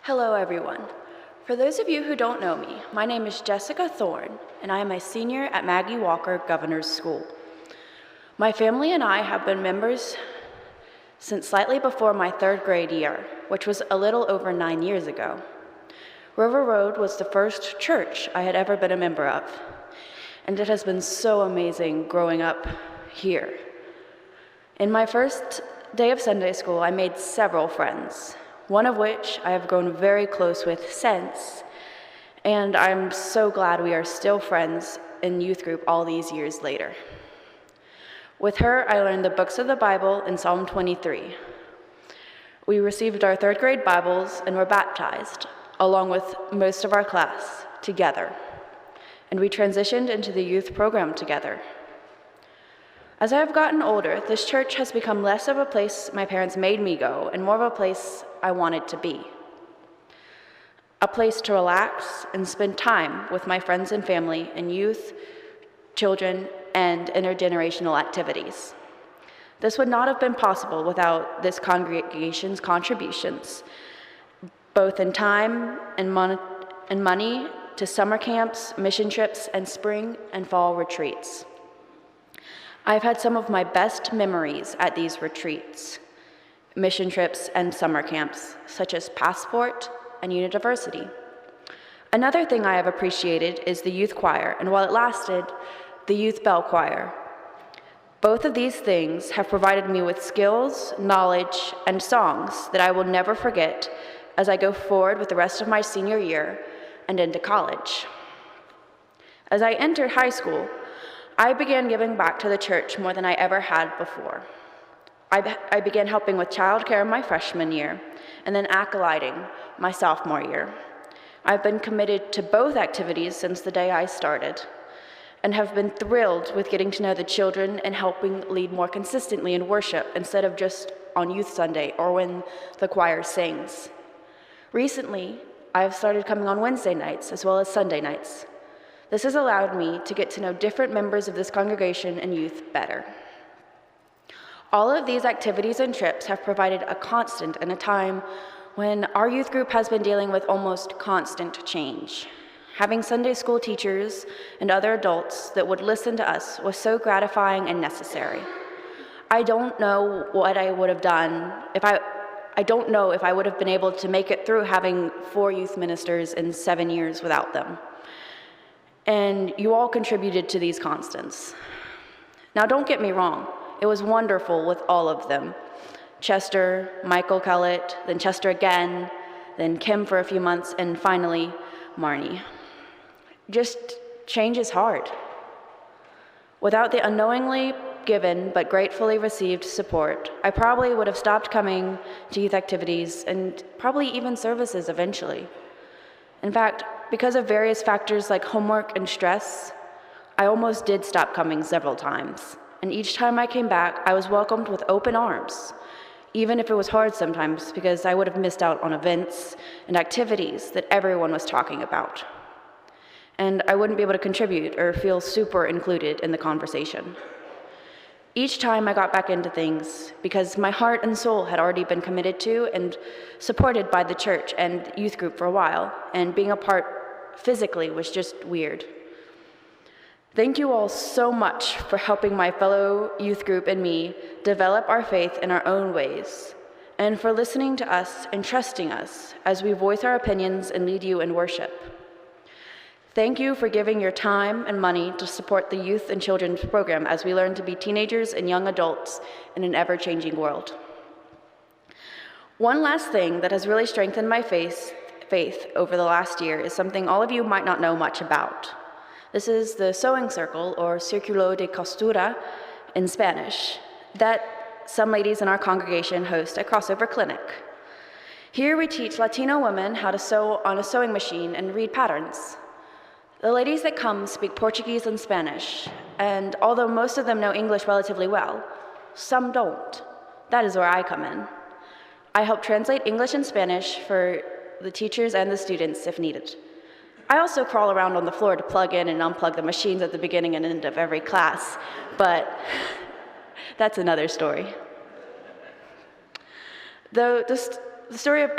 Hello, everyone. For those of you who don't know me, my name is Jessica Thorne, and I am a senior at Maggie Walker Governor's School. My family and I have been members since slightly before my third grade year, which was a little over 9 years ago. River Road was the first church I had ever been a member of, and it has been so amazing growing up here. In my first day of Sunday school, I made several friends, one of which I have grown very close with since, and I'm so glad we are still friends in youth group all these years later. With her, I learned the books of the Bible and Psalm 23. We received our third grade Bibles and were baptized, along with most of our class, together, and we transitioned into the youth program together. As I have gotten older, this church has become less of a place my parents made me go and more of a place I wanted to be. A place to relax and spend time with my friends and family in youth, children, and intergenerational activities. This would not have been possible without this congregation's contributions, both in time and money to summer camps, mission trips, and spring and fall retreats. I've had some of my best memories at these retreats, mission trips, and summer camps, such as Passport and University. Another thing I have appreciated is the youth choir, and while it lasted, the youth bell choir. Both of these things have provided me with skills, knowledge, and songs that I will never forget as I go forward with the rest of my senior year and into college. As I entered high school, I began giving back to the church more than I ever had before. I began helping with childcare my freshman year, and then acolyting my sophomore year. I've been committed to both activities since the day I started, and have been thrilled with getting to know the children and helping lead more consistently in worship instead of just on Youth Sunday or when the choir sings. Recently, I have started coming on Wednesday nights as well as Sunday nights. This has allowed me to get to know different members of this congregation and youth better. All of these activities and trips have provided a constant in a time when our youth group has been dealing with almost constant change. Having Sunday school teachers and other adults that would listen to us was so gratifying and necessary. I don't know what I would have done I don't know if I would have been able to make it through having 4 youth ministers in 7 years without them. And you all contributed to these constants. Now, don't get me wrong, it was wonderful with all of them. Chester, Michael Kellett, then Chester again, then Kim for a few months, and finally, Marnie. Just change is hard. Without the unknowingly given but gratefully received support, I probably would have stopped coming to youth activities and probably even services eventually. In fact, because of various factors like homework and stress, I almost did stop coming several times. And each time I came back, I was welcomed with open arms, even if it was hard sometimes because I would have missed out on events and activities that everyone was talking about. And I wouldn't be able to contribute or feel super included in the conversation. Each time I got back into things, because my heart and soul had already been committed to and supported by the church and youth group for a while, and being a part physically was just weird. Thank you all so much for helping my fellow youth group and me develop our faith in our own ways, and for listening to us and trusting us as we voice our opinions and lead you in worship. Thank you for giving your time and money to support the youth and children's program as we learn to be teenagers and young adults in an ever-changing world. One last thing that has really strengthened my faith over the last year is something all of you might not know much about. This is the sewing circle, or Círculo de Costura in Spanish, that some ladies in our congregation host a crossover clinic. Here we teach Latino women how to sew on a sewing machine and read patterns. The ladies that come speak Portuguese and Spanish, and although most of them know English relatively well, some don't. That is where I come in. I help translate English and Spanish for the teachers and the students if needed. I also crawl around on the floor to plug in and unplug the machines at the beginning and end of every class, but that's another story. The story of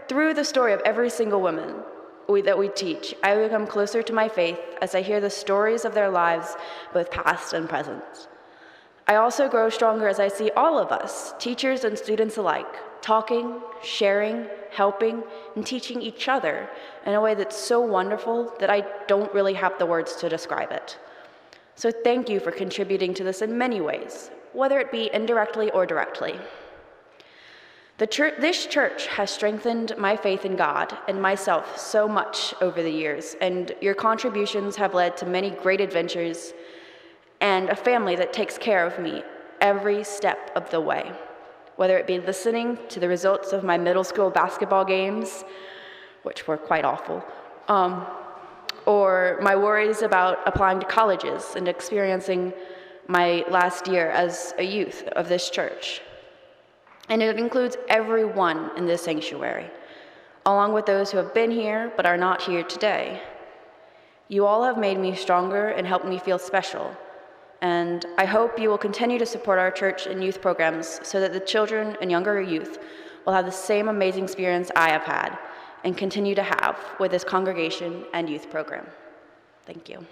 Through the story of every single woman that we teach, I become closer to my faith as I hear the stories of their lives, both past and present. I also grow stronger as I see all of us, teachers and students alike, talking, sharing, helping, and teaching each other in a way that's so wonderful that I don't really have the words to describe it. So thank you for contributing to this in many ways, whether it be indirectly or directly. This church has strengthened my faith in God and myself so much over the years, and your contributions have led to many great adventures and a family that takes care of me every step of the way, whether it be listening to the results of my middle school basketball games, which were quite awful, or my worries about applying to colleges and experiencing my last year as a youth of this church. And it includes everyone in this sanctuary, along with those who have been here but are not here today. You all have made me stronger and helped me feel special, and I hope you will continue to support our church and youth programs so that the children and younger youth will have the same amazing experience I have had and continue to have with this congregation and youth program. Thank you.